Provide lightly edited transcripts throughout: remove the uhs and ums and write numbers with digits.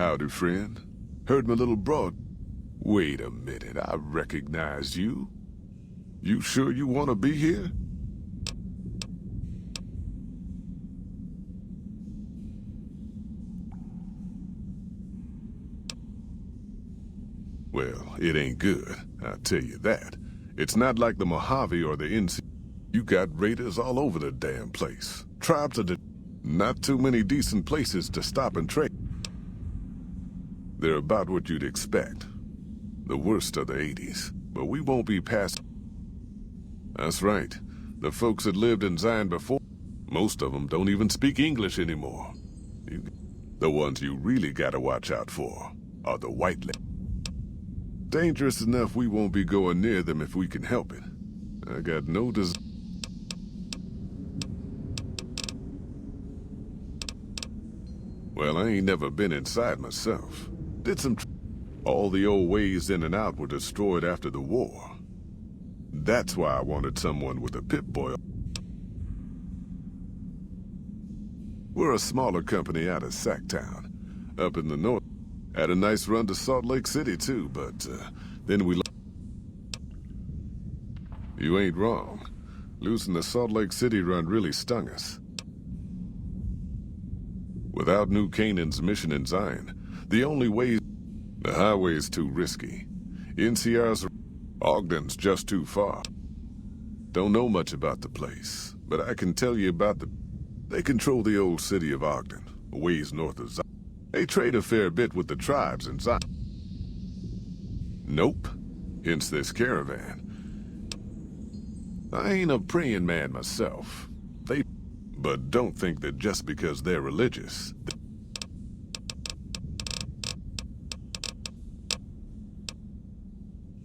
Howdy, friend. Heard my little broad. Wait a minute, I recognize you. You sure you want to be here? Well, it ain't good, I'll tell you that. It's not like the Mojave or the NC. You got raiders all over the damn place. Tribes are not too many decent places to stop and trade. They're about what you'd expect. The worst of the 80s, but we won't be past. That's right. The folks that lived in Zion before, most of them don't even speak English anymore. The ones you really gotta watch out for are the white. Dangerous enough we won't be going near them if we can help it. I got no desire. Well, I ain't never been inside myself. Did some all the old ways in and out were destroyed after the war. That's why I wanted someone with a Pip-Boy. We're a smaller company out of Sacktown, up in the north. Had a nice run to Salt Lake City, too, but then we... You ain't wrong. Losing the Salt Lake City run really stung us. Without New Canaan's mission in Zion, the only way... The highway's too risky. NCR's... Ogden's just too far. Don't know much about the place, but I can tell you about the... They control the old city of Ogden, a ways north of Zion. They trade a fair bit with the tribes in Zion. Nope. Hence this caravan. I ain't a praying man myself. But don't think that just because they're religious...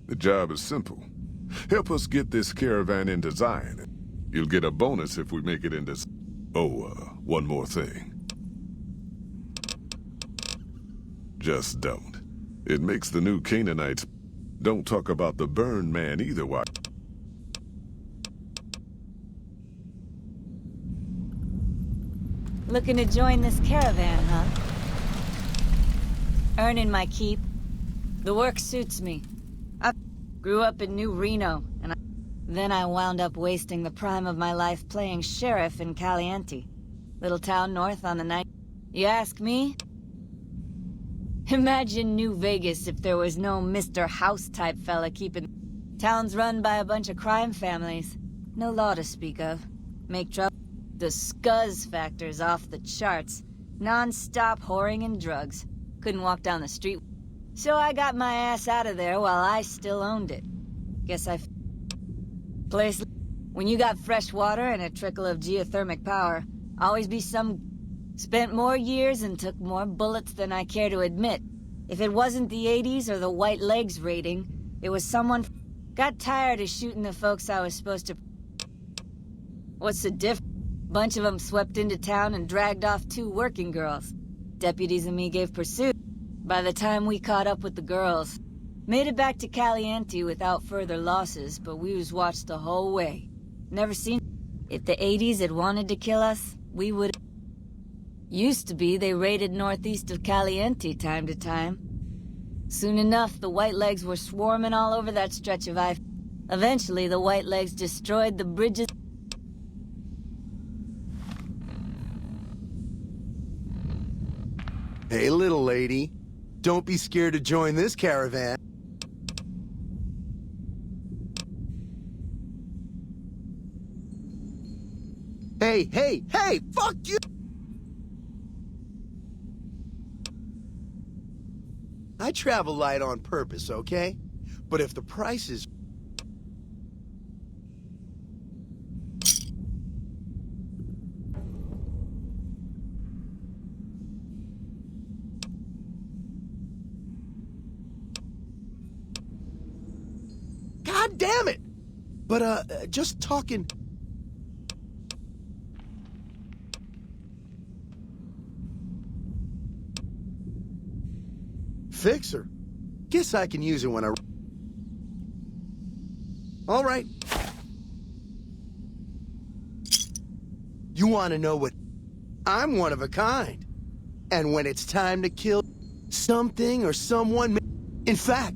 The job is simple. Help us get this caravan into Zion. You'll get a bonus if we make it into... Oh, one more thing. Just don't. It makes the new Canaanites... Don't talk about the burn man either, why? Looking to join this caravan, huh? Earning my keep. The work suits me. I grew up in New Reno, and then I wound up wasting the prime of my life playing sheriff in Caliente. Little town north on the night. You ask me? Imagine New Vegas if there was no Mr. House-type fella keeping... Town's run by a bunch of crime families. No law to speak of. Make trouble. The scuzz factor's off the charts. Non-stop whoring and drugs. Couldn't walk down the street. So I got my ass out of there while I still owned it. Guess Place... When you got fresh water and a trickle of geothermic power, always be some... Spent more years and took more bullets than I care to admit. If it wasn't the 80s or the white legs raiding, it was someone... Got tired of shooting the folks I was supposed to... What's the diff? Bunch of them swept into town and dragged off 2 working girls. Deputies and me gave pursuit. By the time we caught up with the girls, made it back to Caliente without further losses, but we was watched the whole way. Never seen... If the 80s had wanted to kill us, we would... Used to be they raided northeast of Caliente time to time. Soon enough, the white legs were swarming all over that stretch of I... Eventually, the white legs destroyed the bridges... Hey, little lady. Don't be scared to join this caravan. Hey, hey, hey! Fuck you! I travel light on purpose, okay? But if the price is... God damn it! But, just talking... Fixer. Guess I can use it when I... All right. You want to know what... I'm one of a kind. And when it's time to kill... something or someone. In fact,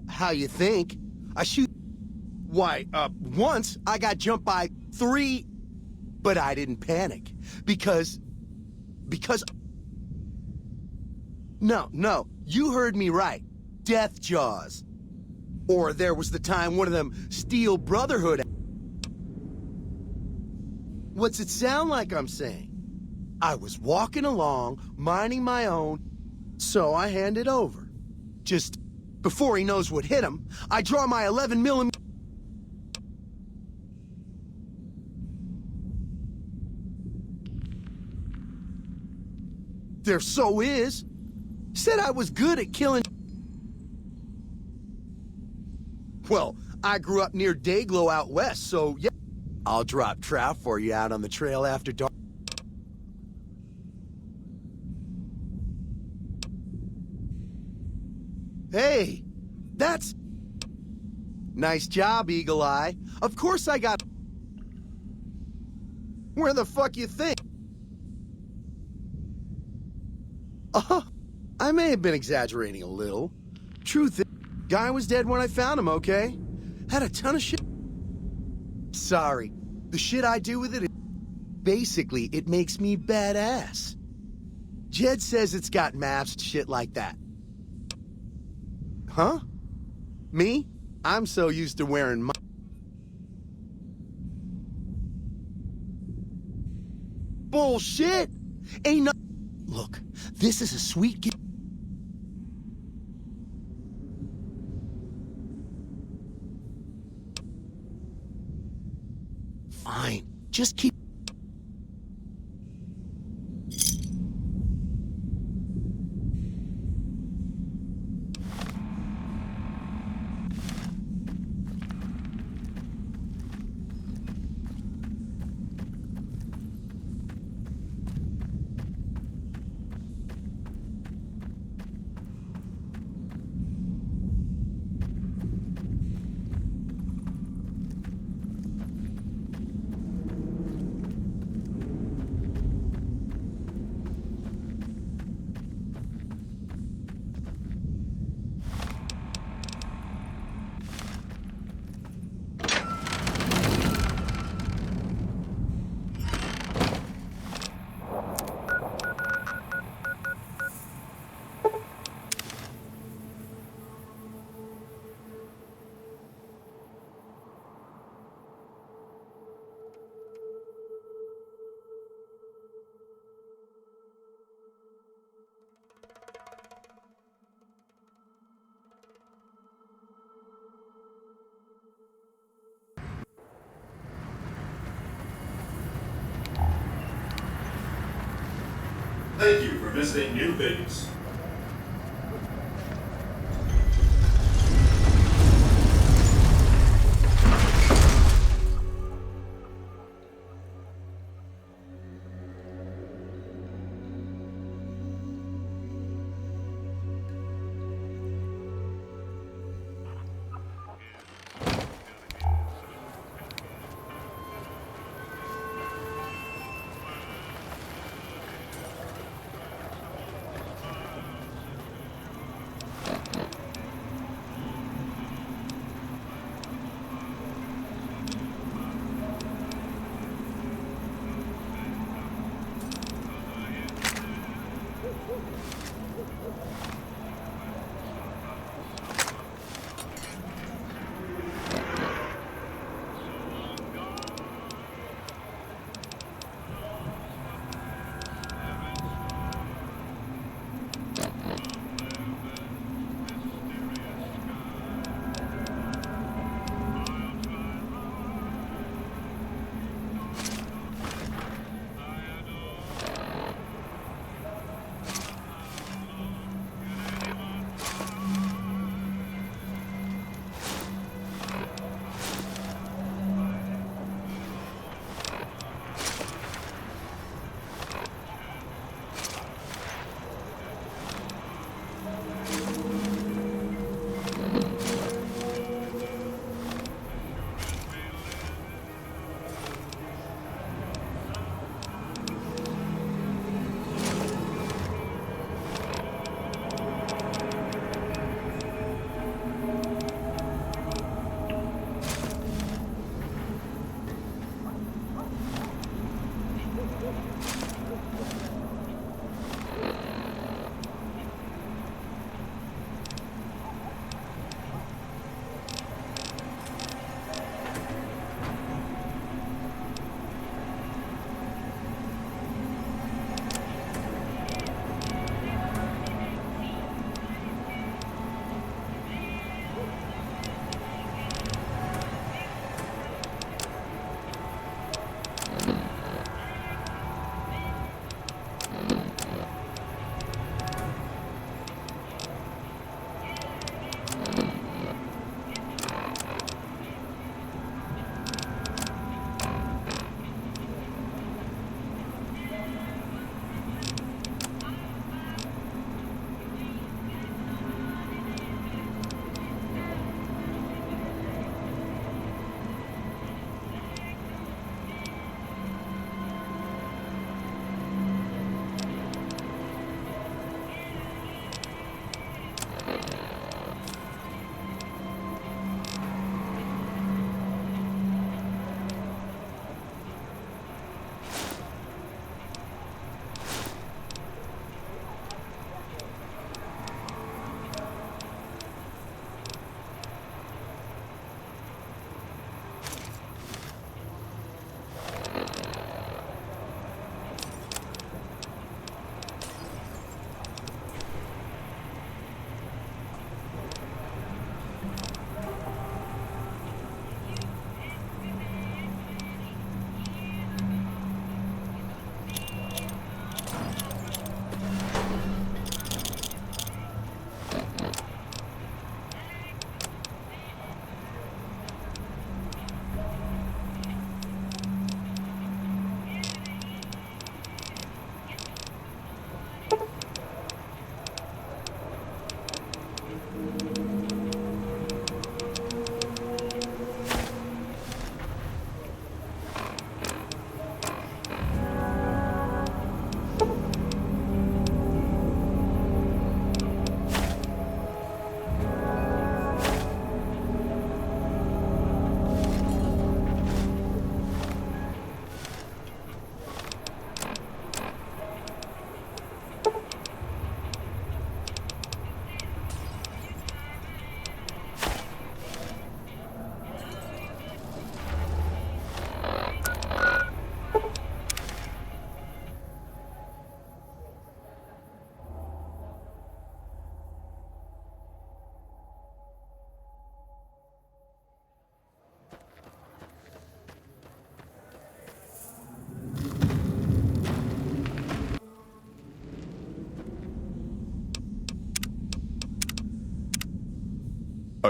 how you think? I shoot. Why, once I got jumped by 3, but I didn't panic because. No, you heard me right. Death Jaws. Or there was the time one of them Steel Brotherhood. What's it sound like I'm saying? I was walking along, minding my own, so I hand it over. Just before he knows what hit him, I draw my 11mm. There so is. Said I was good at killing. Well, I grew up near Dayglow out west, so yeah. I'll drop trout for you out on the trail after dark. Hey, that's... Nice job, Eagle Eye. Of course I got... Where the fuck you think? I may have been exaggerating a little. Truth is, guy was dead when I found him, okay? Had a ton of shit. Sorry. The shit I do with it, basically, it makes me badass. Jed says it's got maps, shit like that. Huh? Me? I'm so used to wearing my... Bullshit! Ain't no... Look, this is a sweet gift. Fine. Just keep... Thank you for visiting New Vegas.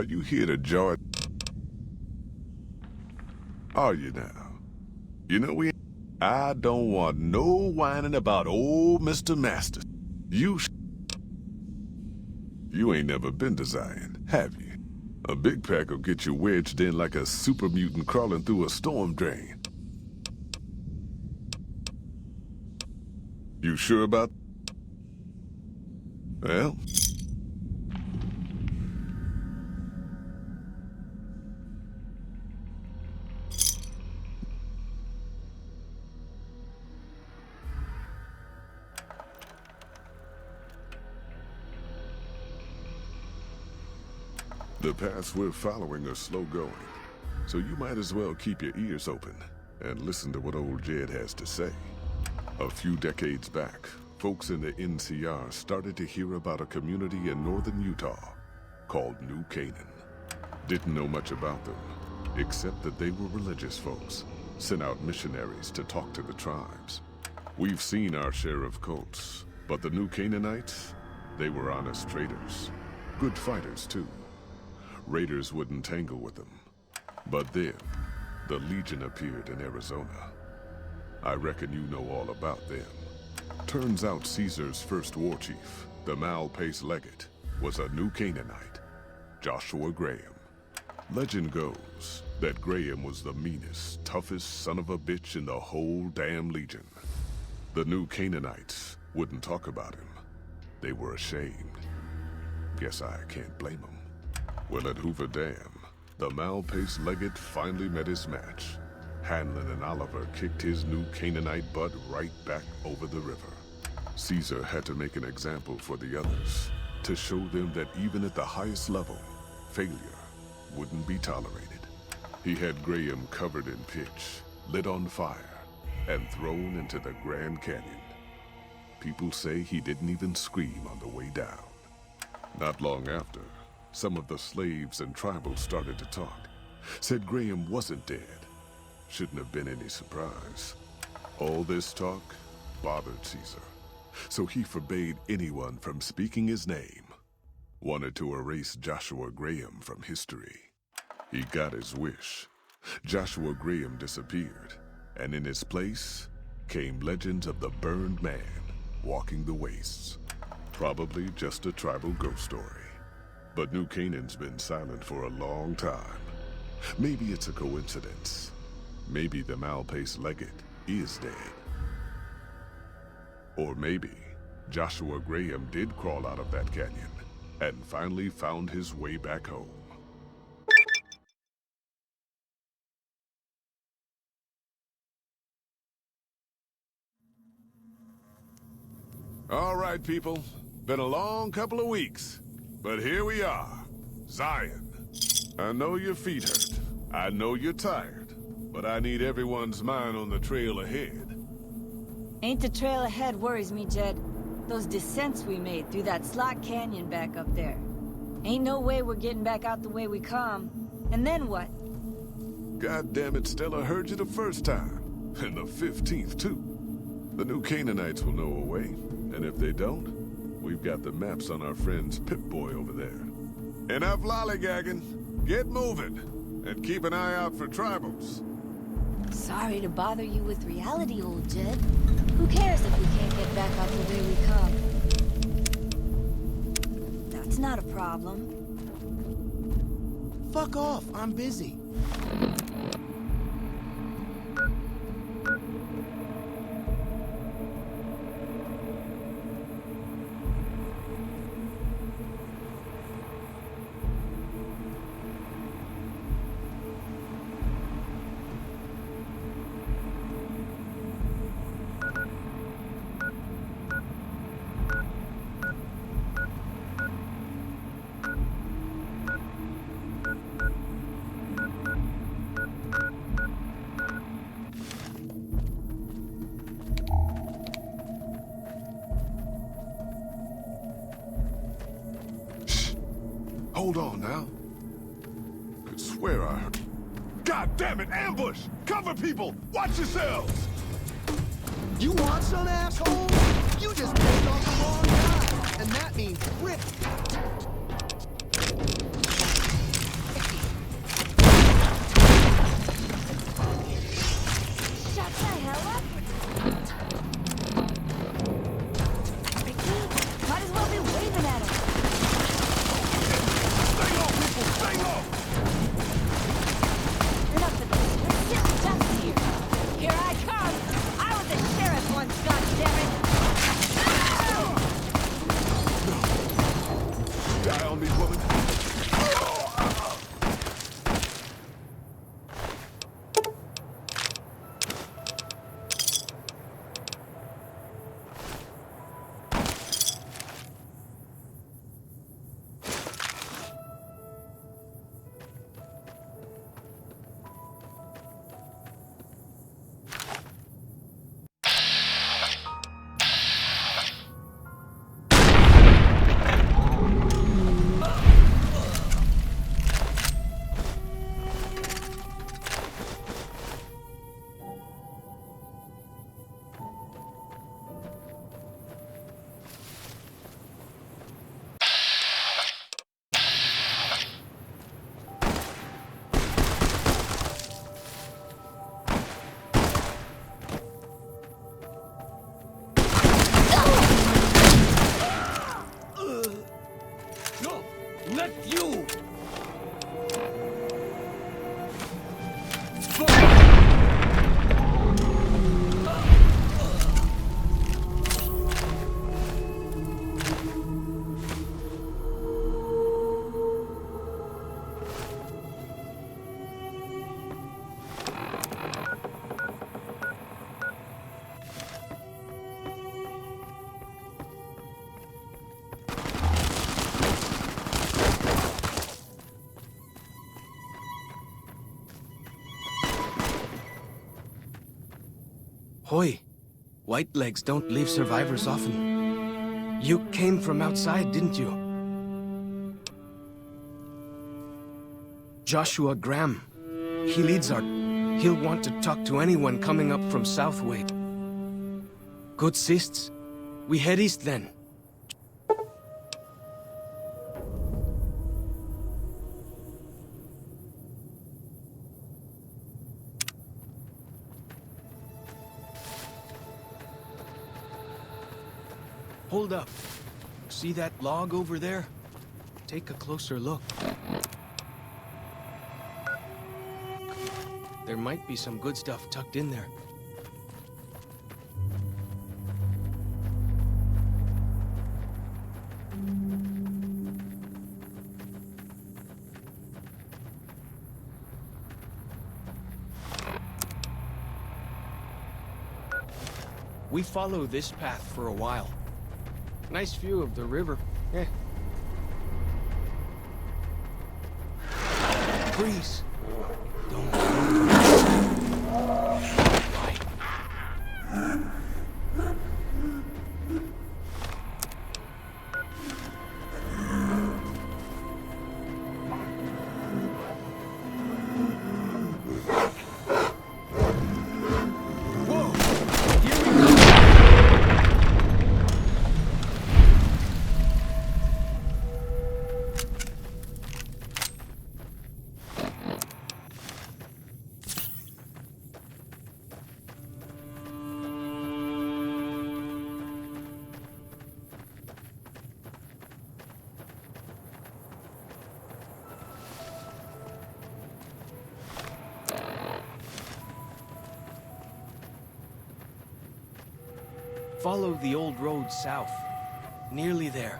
Are you here to join? Are you now? You know we. I don't want no whining about old Mr. Master. You ain't never been to Zion, have you? A big pack will get you wedged in like a super mutant crawling through a storm drain. You sure about? Well. The paths we're following are slow going, so you might as well keep your ears open and listen to what old Jed has to say. A few decades back, folks in the NCR started to hear about a community in northern Utah called New Canaan. Didn't know much about them, except that they were religious folks, sent out missionaries to talk to the tribes. We've seen our share of cults, but the New Canaanites, they were honest traders. Good fighters, too. Raiders wouldn't tangle with them. But then, the Legion appeared in Arizona. I reckon you know all about them. Turns out Caesar's first war chief, the Malpais Legate, was a New Canaanite, Joshua Graham. Legend goes that Graham was the meanest, toughest son of a bitch in the whole damn Legion. The New Canaanites wouldn't talk about him. They were ashamed. Guess I can't blame them. Well, at Hoover Dam, the Malpais Legate finally met his match. Hanlon and Oliver kicked his New Canaanite butt right back over the river. Caesar had to make an example for the others, to show them that even at the highest level, failure wouldn't be tolerated. He had Graham covered in pitch, lit on fire, and thrown into the Grand Canyon. People say he didn't even scream on the way down. Not long after, some of the slaves and tribals started to talk. Said Graham wasn't dead. Shouldn't have been any surprise. All this talk bothered Caesar, so he forbade anyone from speaking his name. Wanted to erase Joshua Graham from history. He got his wish. Joshua Graham disappeared, and in his place came legends of the burned man walking the wastes. Probably just a tribal ghost story. But New Canaan's been silent for a long time. Maybe it's a coincidence. Maybe the Malpais Legate is dead. Or maybe Joshua Graham did crawl out of that canyon and finally found his way back home. All right, people. Been a long couple of weeks. But here we are, Zion. I know your feet hurt. I know you're tired. But I need everyone's mind on the trail ahead. Ain't the trail ahead worries me, Jed. Those descents we made through that slot canyon back up there. Ain't no way we're getting back out the way we come. And then what? God damn it, Stella heard you the first time. And the 15th, too. The New Canaanites will know a way. And if they don't, we've got the maps on our friend's Pip-Boy over there. Enough lollygagging. Get moving. And keep an eye out for tribals. Sorry to bother you with reality, old Jed. Who cares if we can't get back out the way we come? That's not a problem. Fuck off, I'm busy. Hold on now. Could swear I heard. God damn it, ambush! Cover people! Watch yourselves! You want some, asshole? You just picked on the wrong guy, and that means rip. Hoi, white legs don't leave survivors often. You came from outside, didn't you? Joshua Graham. He leads our... He'll want to talk to anyone coming up from Southway. Good sists. We head east then. Hold up. See that log over there? Take a closer look. There might be some good stuff tucked in there. We follow this path for a while. Nice view of the river. Eh. Freeze! Don't move. Right. Whoa! Here we go! Follow the old road south. Nearly there.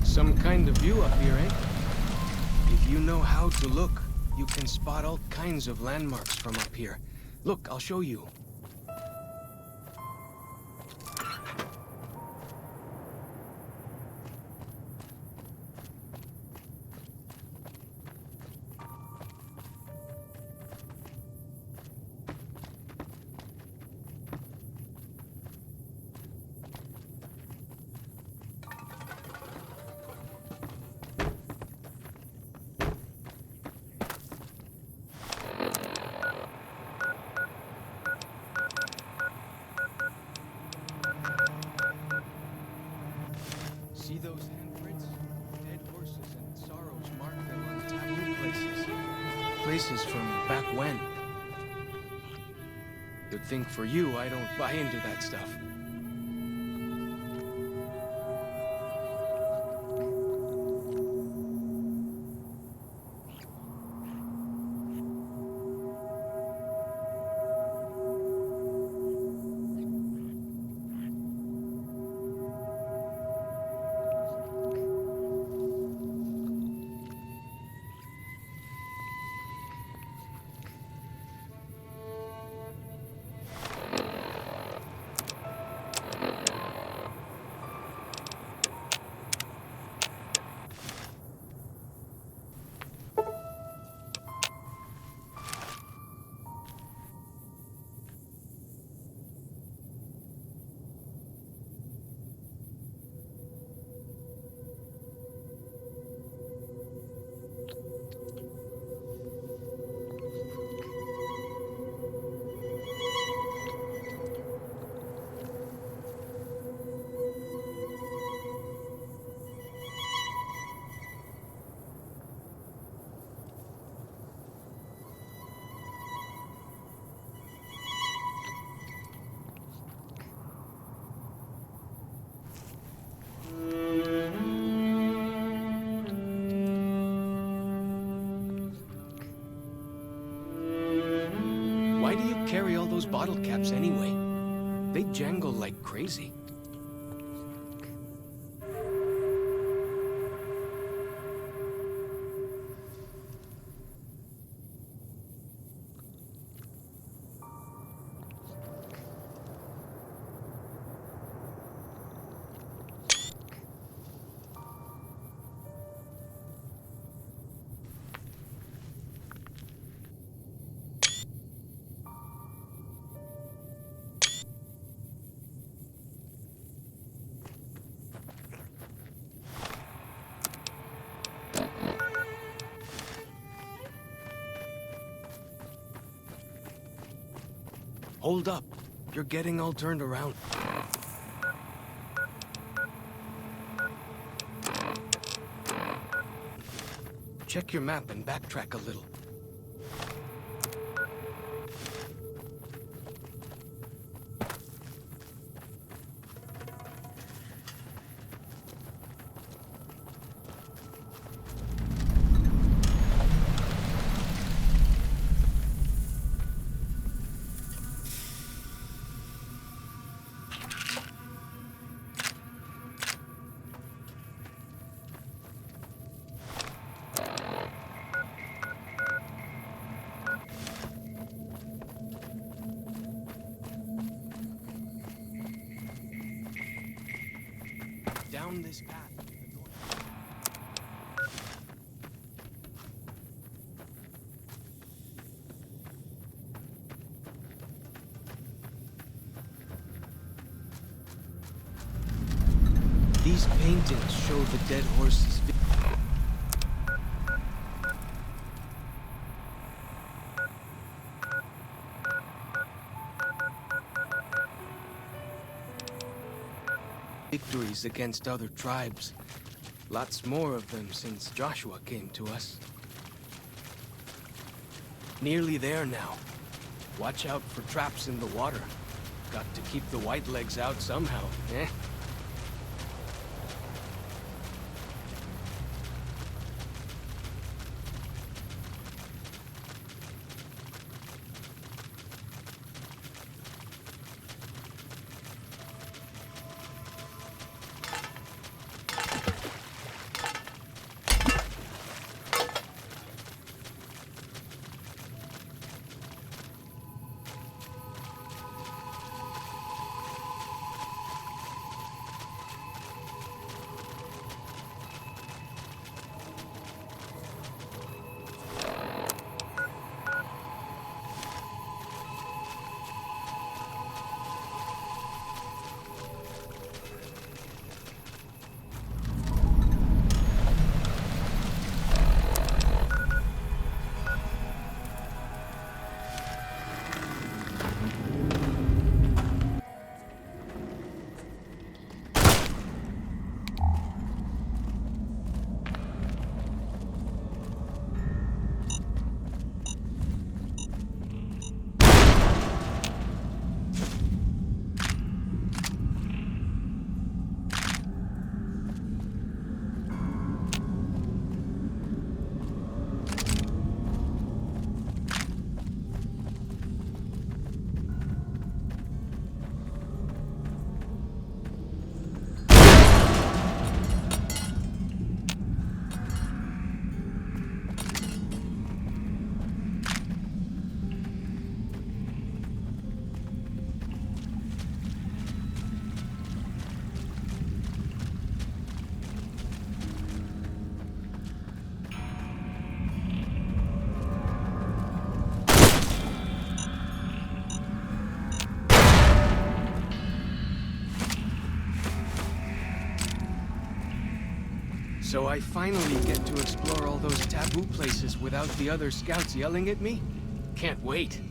Some kind of view up here, eh? If you know how to look, you can spot all kinds of landmarks from up here. Look, I'll show you. is from back when. Good thing for you, I don't buy into that stuff. Why do you carry all those bottle caps anyway? They jangle like crazy. Hold up. You're getting all turned around. Check your map and backtrack a little. Down this path. These paintings show the dead horse's victories against other tribes. Lots more of them since Joshua came to us. Nearly there now. Watch out for traps in the water. Got to keep the whitelegs out somehow, eh? So I finally get to explore all those taboo places without the other scouts yelling at me? Can't wait.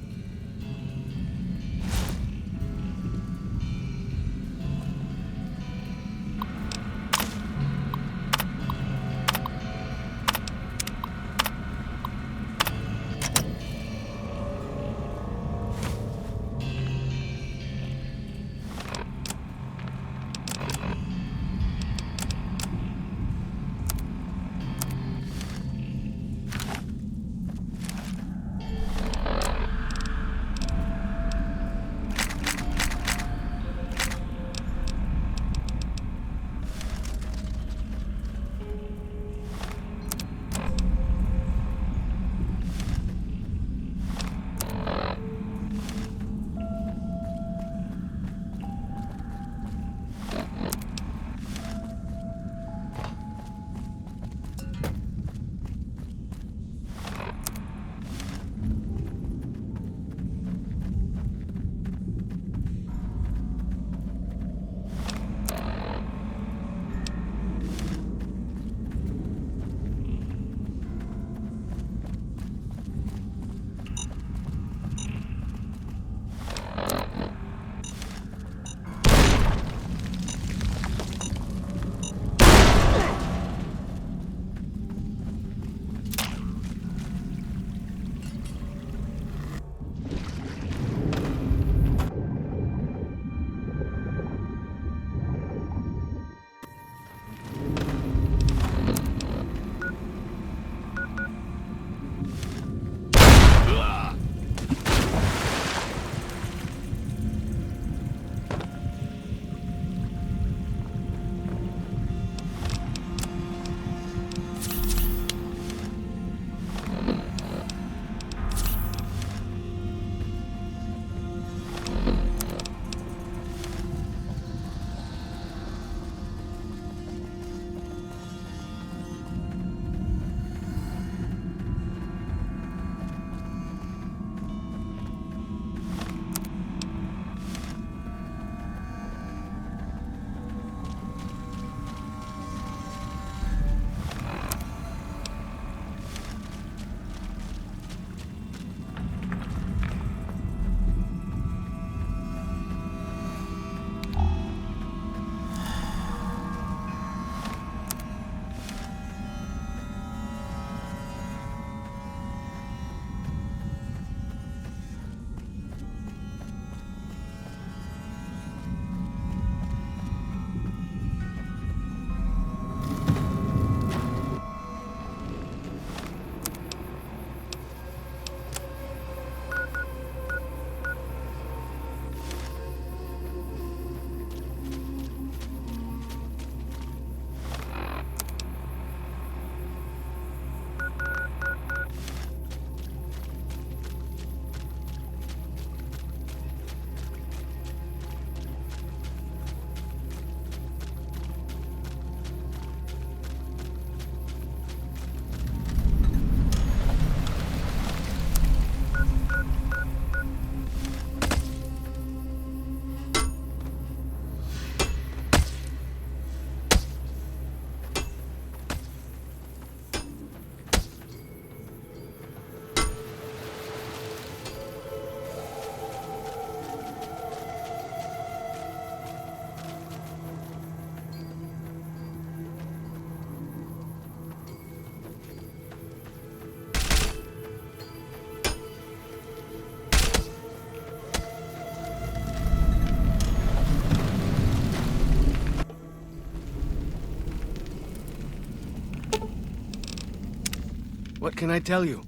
What can I tell you?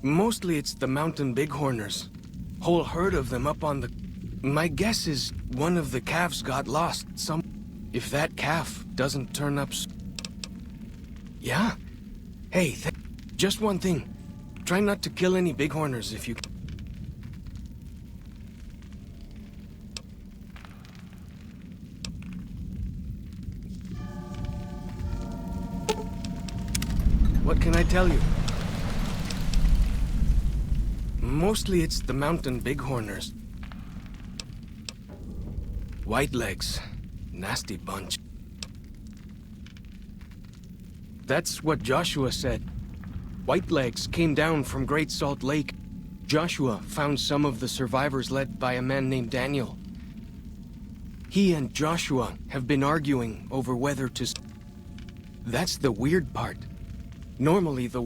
Mostly it's the mountain bighorners. Whole herd of them up on the... My guess is one of the calves got lost some... If that calf doesn't turn up... Yeah? Hey, just one thing. Try not to kill any bighorners if you... What can I tell you? Mostly it's the mountain bighorners. Whitelegs. Nasty bunch. That's what Joshua said. Whitelegs came down from Great Salt Lake. Joshua found some of the survivors led by a man named Daniel. He and Joshua have been arguing over whether to... That's the weird part. Normally the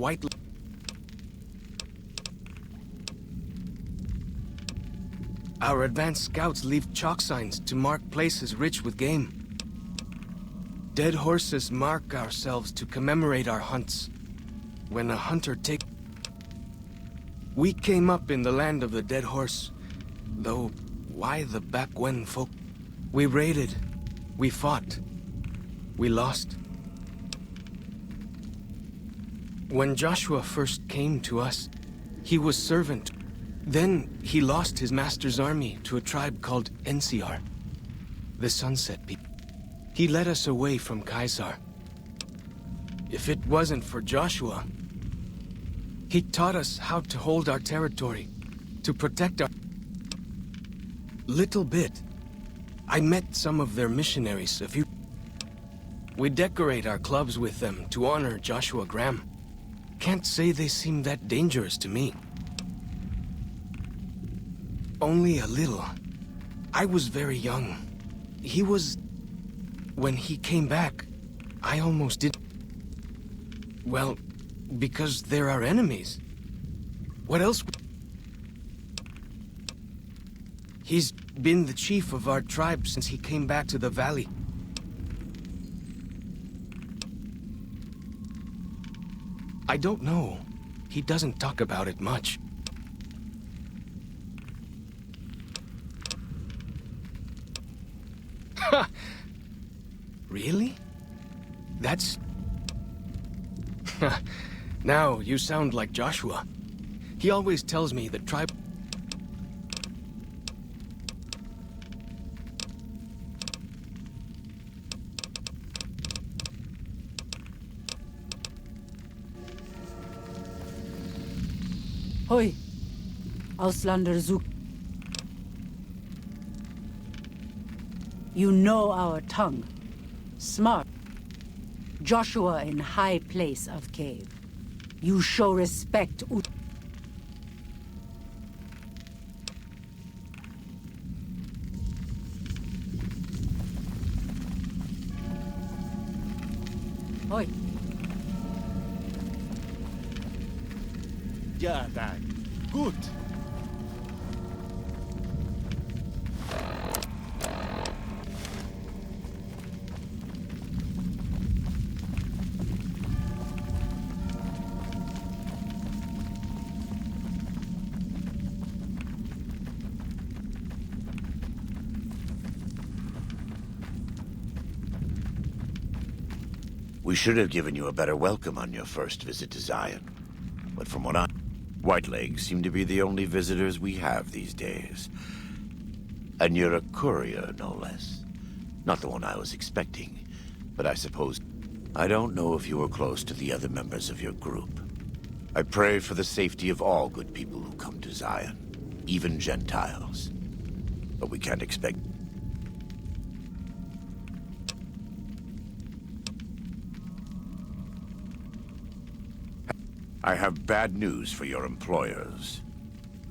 Our advanced scouts leave chalk signs to mark places rich with game. Dead horses mark ourselves to commemorate our hunts. When a hunter We came up in the land of the dead horse. Though, why the back when folk... We raided. We fought. We lost. When Joshua first came to us, he was servant. Then he lost his master's army to a tribe called NCR, the Sunset People. He led us away from Caesar. If it wasn't for Joshua, he taught us how to hold our territory, to protect our... Little bit. I met some of their missionaries a few... We decorate our clubs with them to honor Joshua Graham. Can't say they seem that dangerous to me. Only a little. I was very young. He was... When he came back, I almost did... Well, because they're our enemies. What else? He's been the chief of our tribe since he came back to the valley. I don't know. He doesn't talk about it much. Ha! Really? That's... Now you sound like Joshua. He always tells me that tribe... Hoi, Auslander Zuk. You know our tongue. Smart. Joshua in high place of cave. You show respect. Hoi. Ja, dann. Gut. We should have given you a better welcome on your first visit to Zion. But from what Whitelegs seem to be the only visitors we have these days. And you're a courier, no less. Not the one I was expecting, but I suppose... I don't know if you were close to the other members of your group. I pray for the safety of all good people who come to Zion, even Gentiles. But we can't expect... I have bad news for your employers.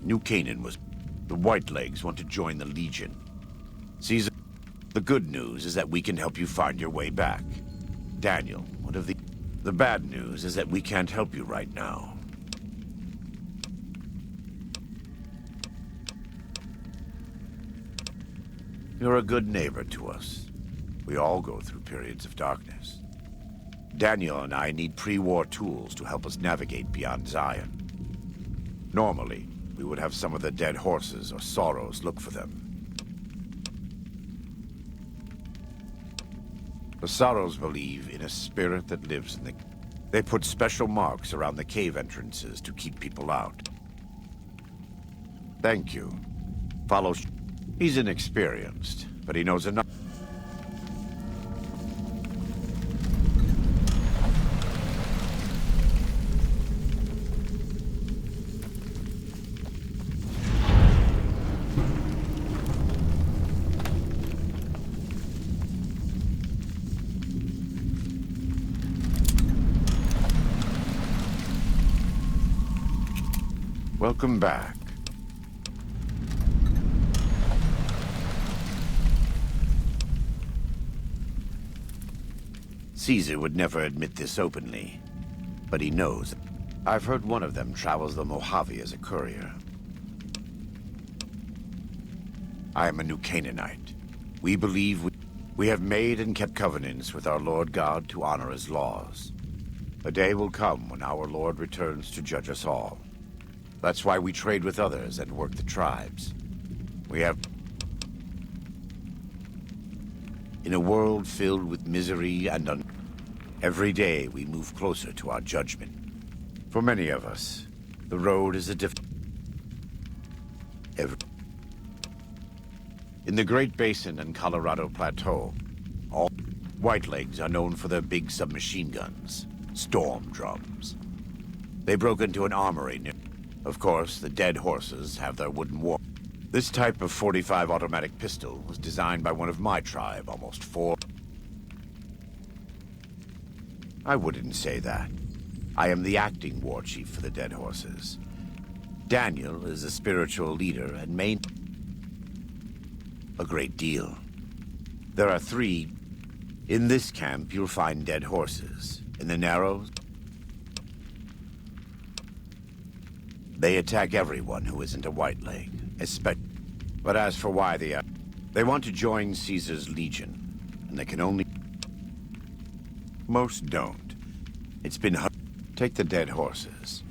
New Canaan was... The Whitelegs want to join the Legion. Caesar... The good news is that we can help you find your way back. Daniel, one of the... The bad news is that we can't help you right now. You're a good neighbor to us. We all go through periods of darkness. Daniel and I need pre-war tools to help us navigate beyond Zion. Normally, we would have some of the dead horses or sorrows look for them. The sorrows believe in a spirit that lives in the... They put special marks around the cave entrances to keep people out. Thank you. Follow... He's inexperienced, but he knows enough. Welcome back. Caesar would never admit this openly, but he knows. I've heard one of them travels the Mojave as a courier. I am a New Canaanite. We believe we have made and kept covenants with our Lord God to honor his laws. A day will come when our Lord returns to judge us all. That's why we trade with others and work the tribes. We have... In a world filled with misery and every day we move closer to our judgment. For many of us, the road is a In the Great Basin and Colorado Plateau, all Whitelegs are known for their big submachine guns, storm drums. They broke into an armory near... Of course, the Dead Horses have their wooden war... This type of .45 automatic pistol was designed by one of my tribe almost 4... I wouldn't say that. I am the acting war chief for the Dead Horses. Daniel is a spiritual leader and main... A great deal. There are 3. In this camp, you'll find Dead Horses. In the Narrows, they attack everyone who isn't a Whiteleg, but as for why they want to join Caesar's Legion, and they can only... Most don't. It's been... Take the Dead Horses.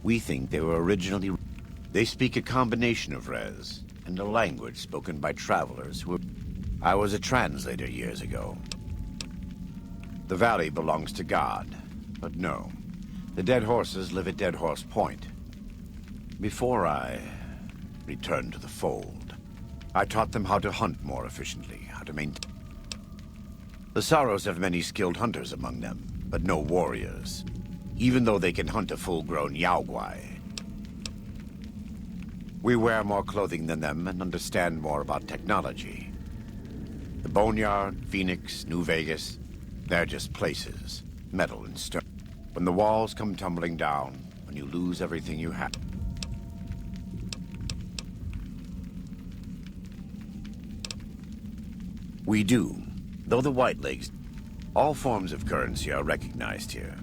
We think they were originally... They speak a combination of Res and a language spoken by travelers who... I was a translator years ago. The valley belongs to God, but no. The Dead Horses live at Dead Horse Point. Before I returned to the fold, I taught them how to hunt more efficiently, how to maintain... The Sorrows have many skilled hunters among them, but no warriors, even though they can hunt a full-grown Yaoguai. We wear more clothing than them and understand more about technology. The Boneyard, Phoenix, New Vegas, they're just places, metal and stone. When the walls come tumbling down, when you lose everything you have. We do, though the Whitelegs, all forms of currency are recognized here.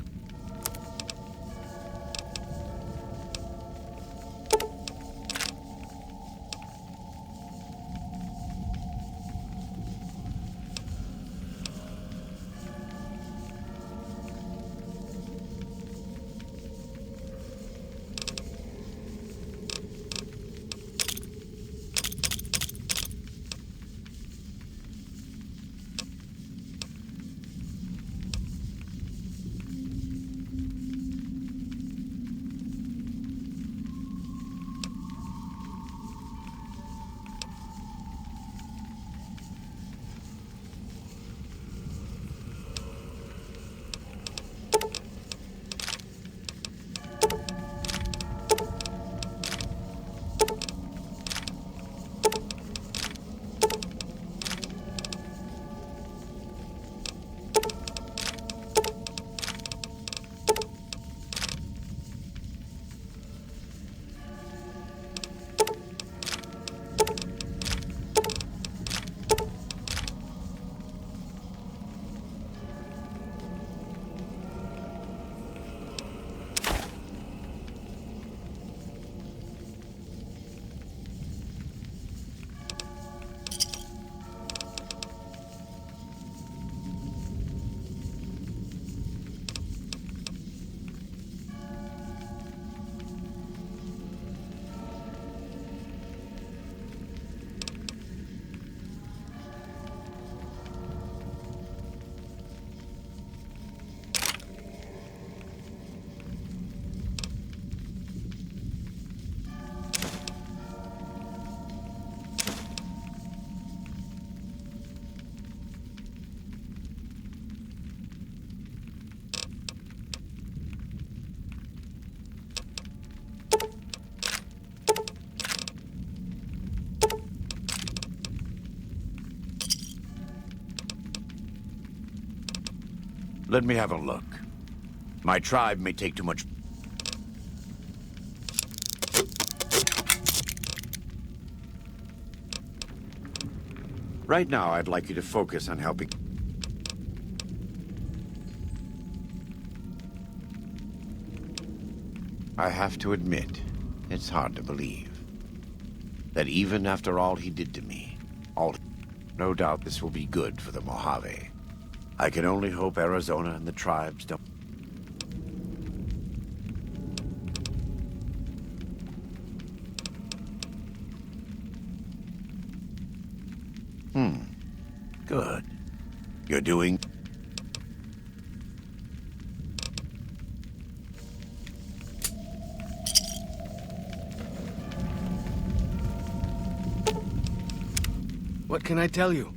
Let me have a look. My tribe may take too much... Right now, I'd like you to focus on helping... I have to admit, it's hard to believe that even after all he did to me, no doubt this will be good for the Mojave. I can only hope Arizona and the tribes don't... Good. You're doing... What can I tell you?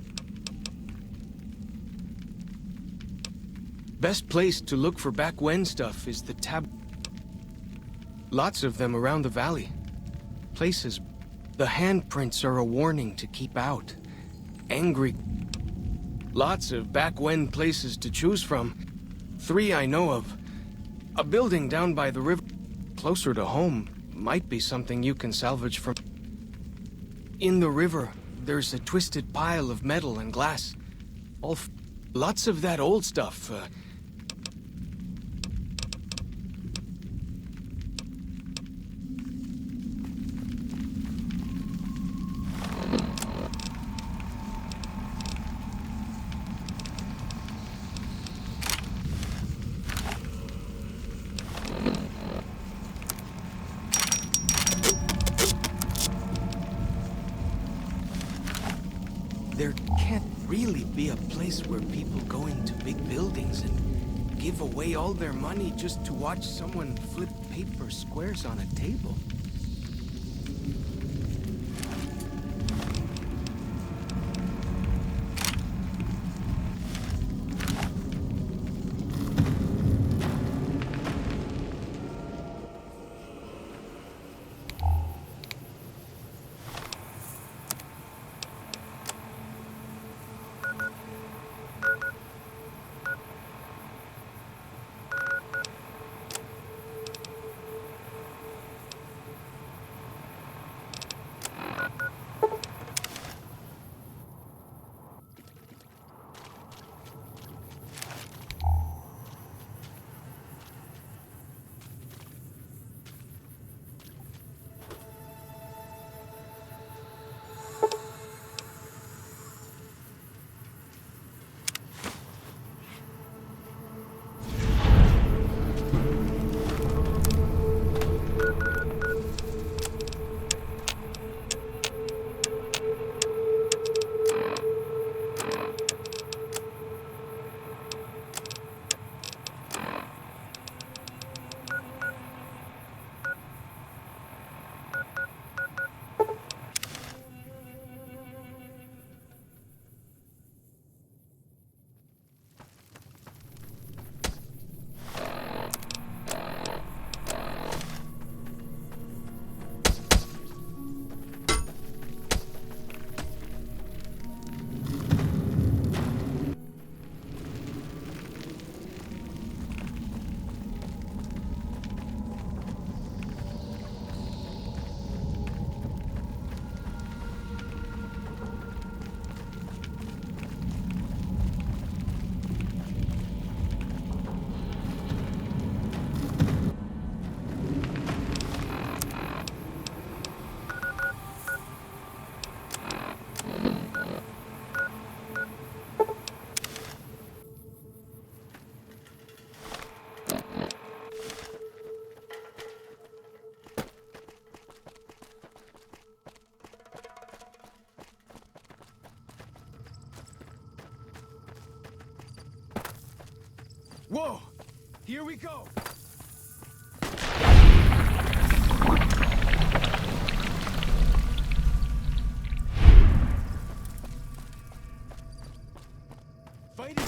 Best place to look for back when stuff is the Lots of them around the valley. Places. The handprints are a warning to keep out. Angry. Lots of back when places to choose from. 3 I know of. A building down by the river, closer to home, might be something you can salvage from. In the river, there's a twisted pile of metal and glass. Lots of that old stuff. There can't really be a place where people go into big buildings and give away all their money just to watch someone flip paper squares on a table. Whoa! Here we go! Fighting!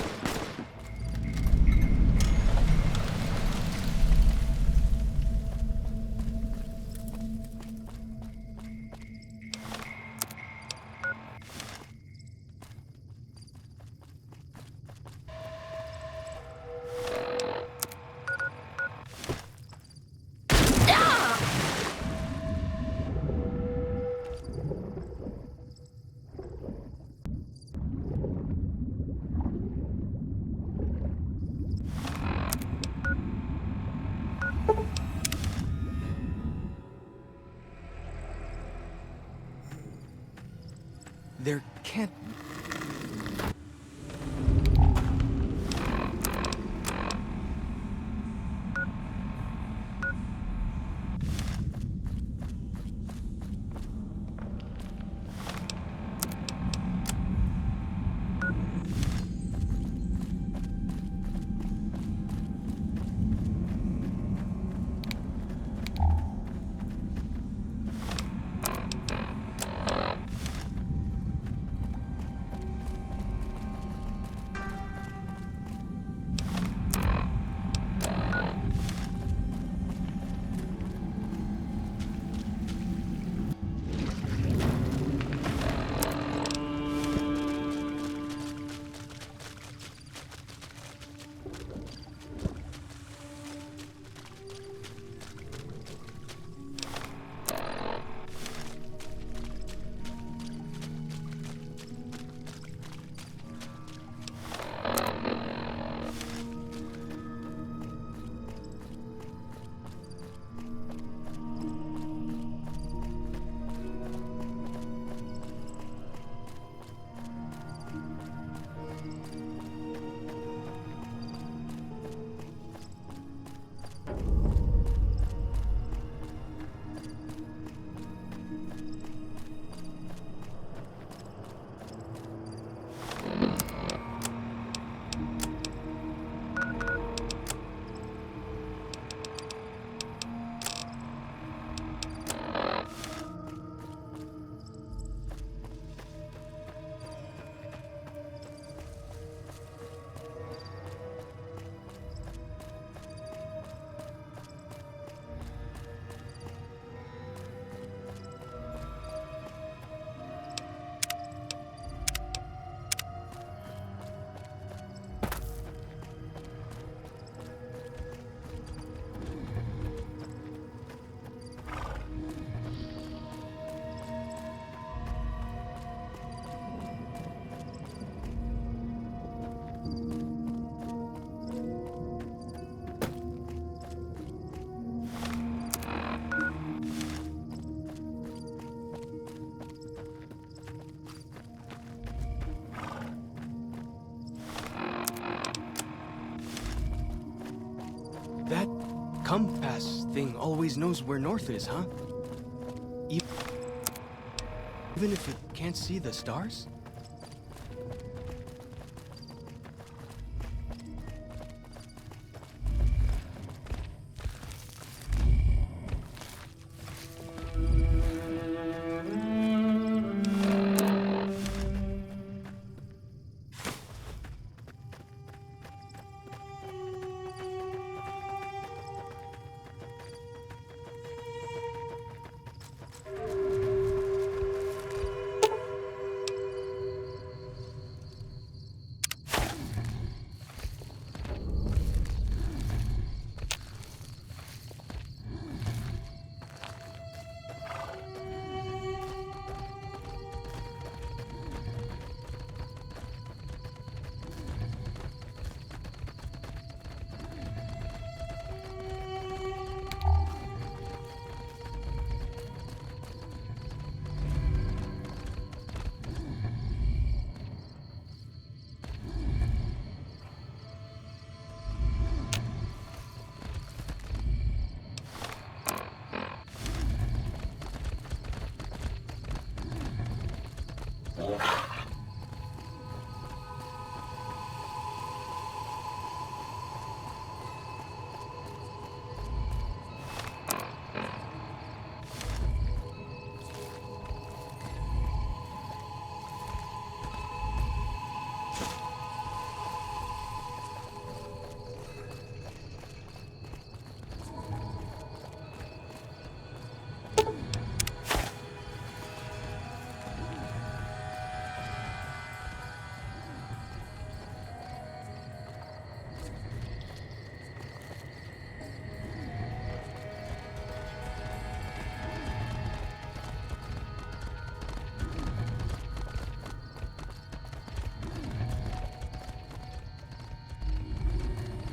There can't... That compass thing always knows where north is, huh? Even if it can't see the stars?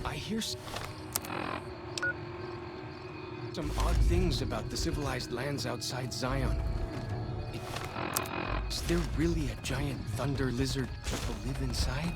I hear some odd things about the civilized lands outside Zion. Is there really a giant thunder lizard that will live inside?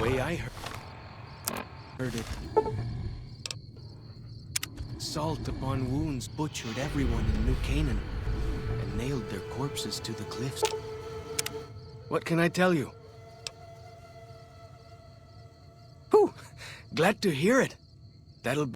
Way I heard it. Salt upon wounds butchered everyone in New Canaan and nailed their corpses to the cliffs. What can I tell you? Whew! Glad to hear it. That'll...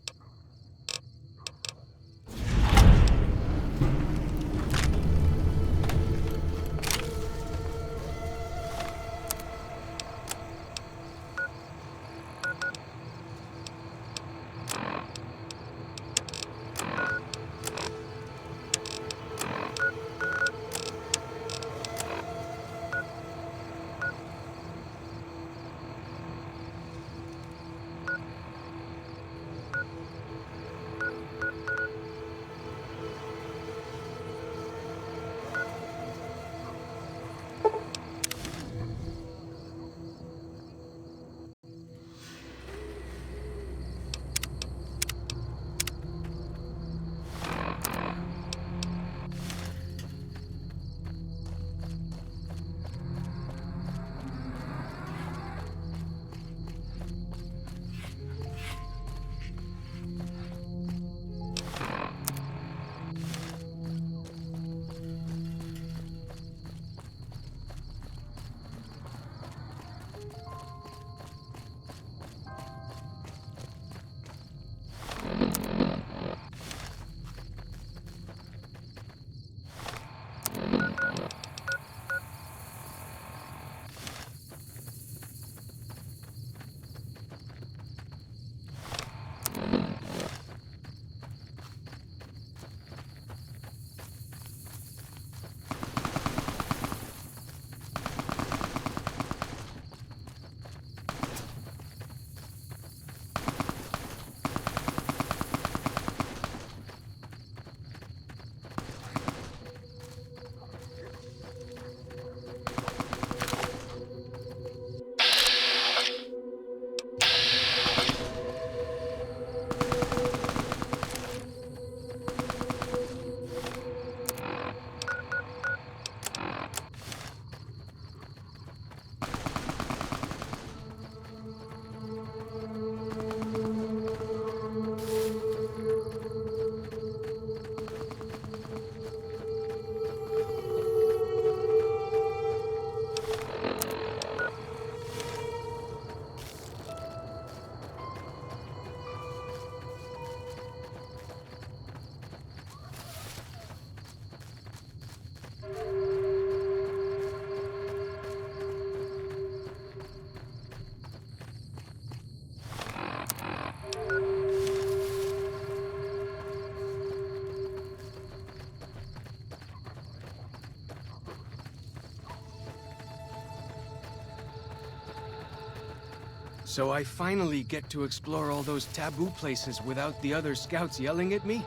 So I finally get to explore all those taboo places without the other scouts yelling at me?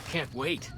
Can't wait.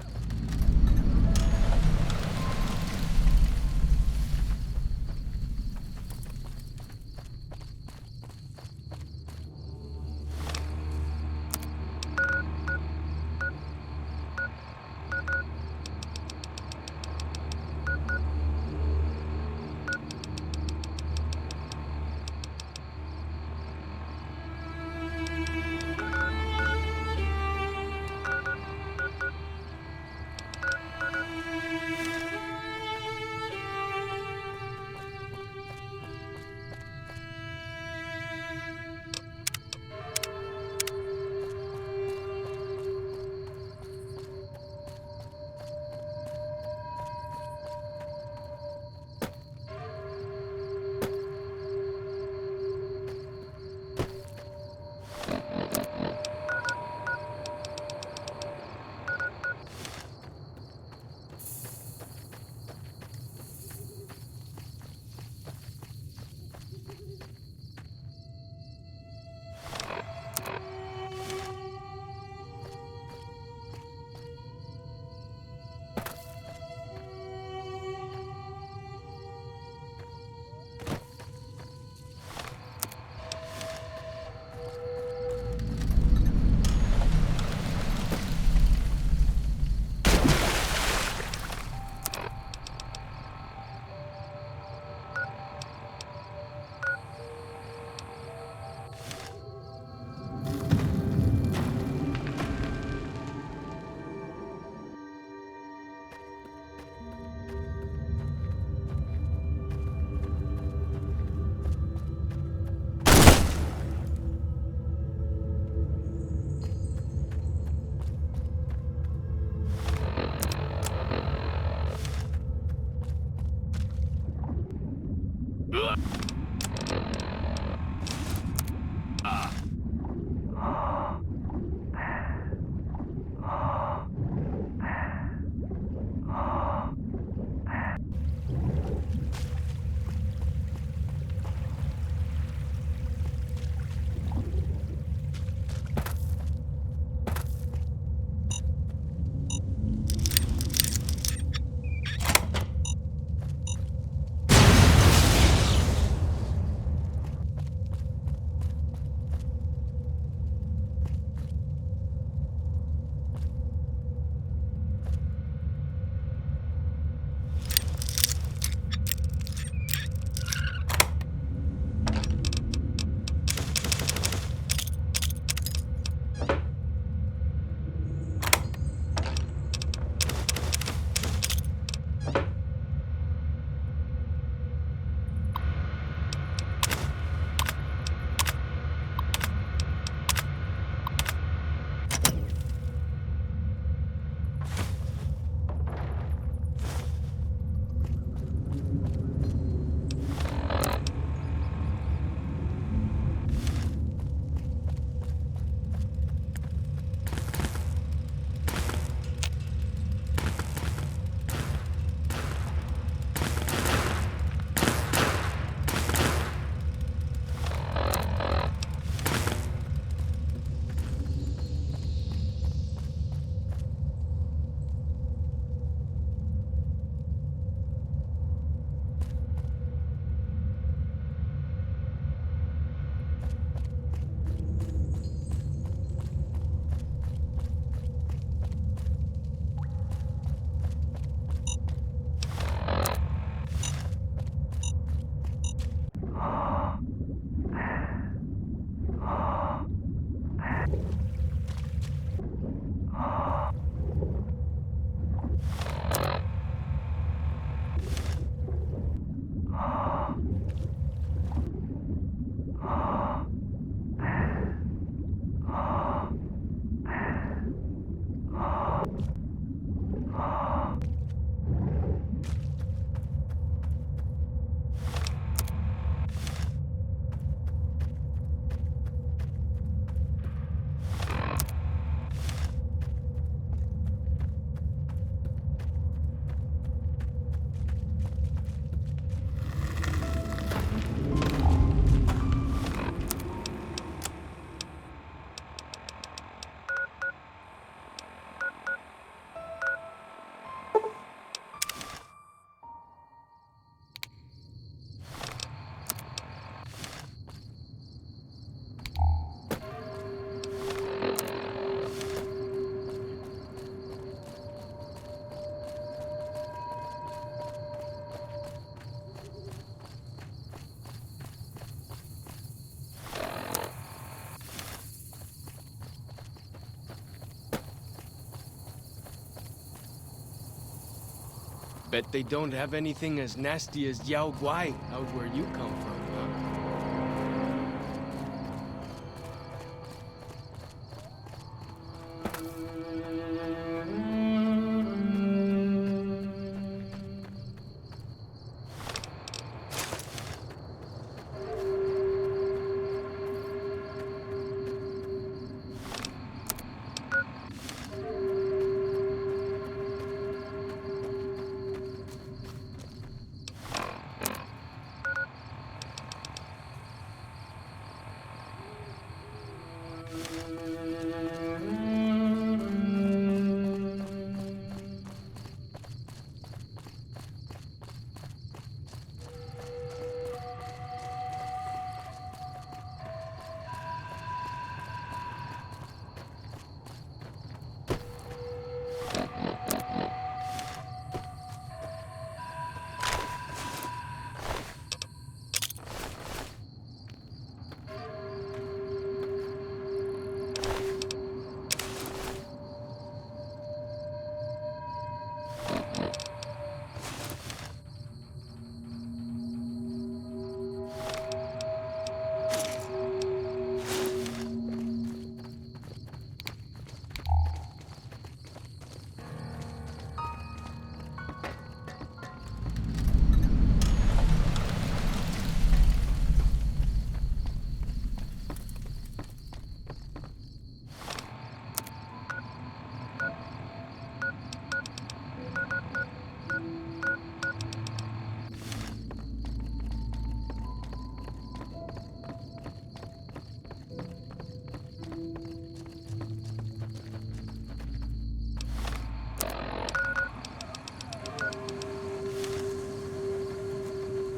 Bet they don't have anything as nasty as Yao Guai out where you come from, huh?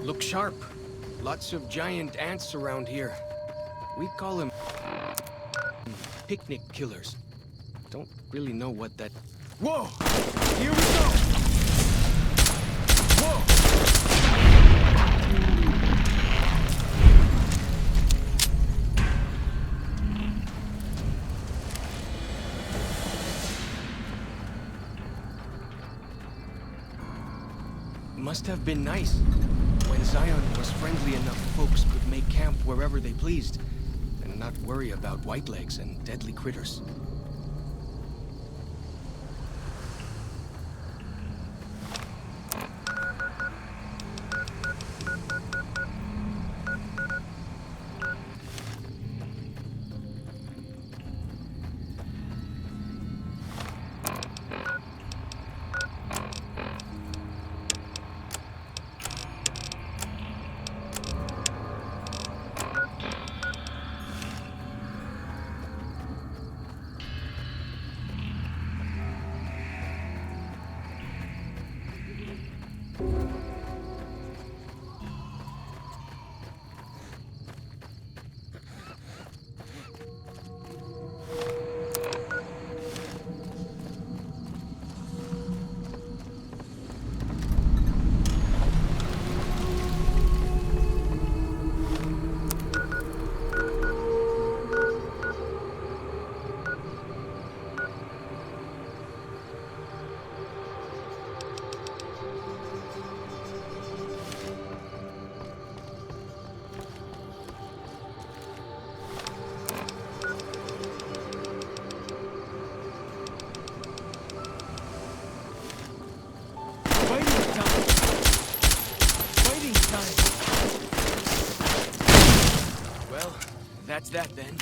Look sharp. Lots of giant ants around here. We call them picnic killers. Don't really know what that... Whoa! Here we go! Whoa! Must have been nice. When Zion was friendly enough, folks could make camp wherever they pleased, and not worry about whitelegs and deadly critters. Well, that's that then.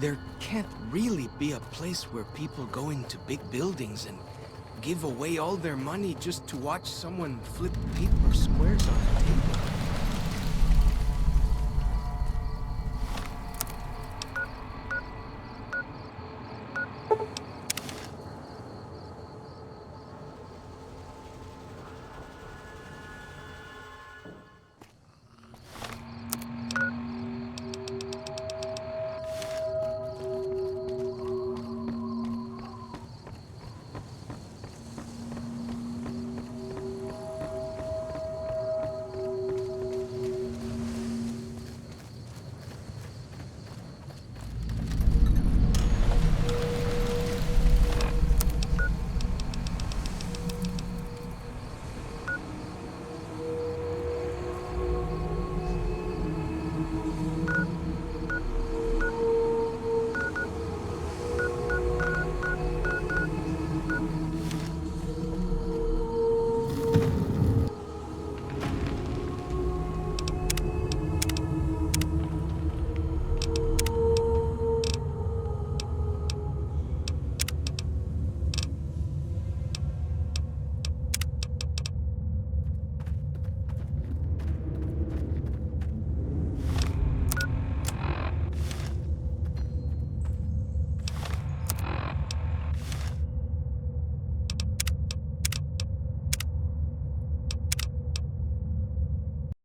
There can't really be a place where people go into big buildings and give away all their money just to watch someone flip paper squares on a table.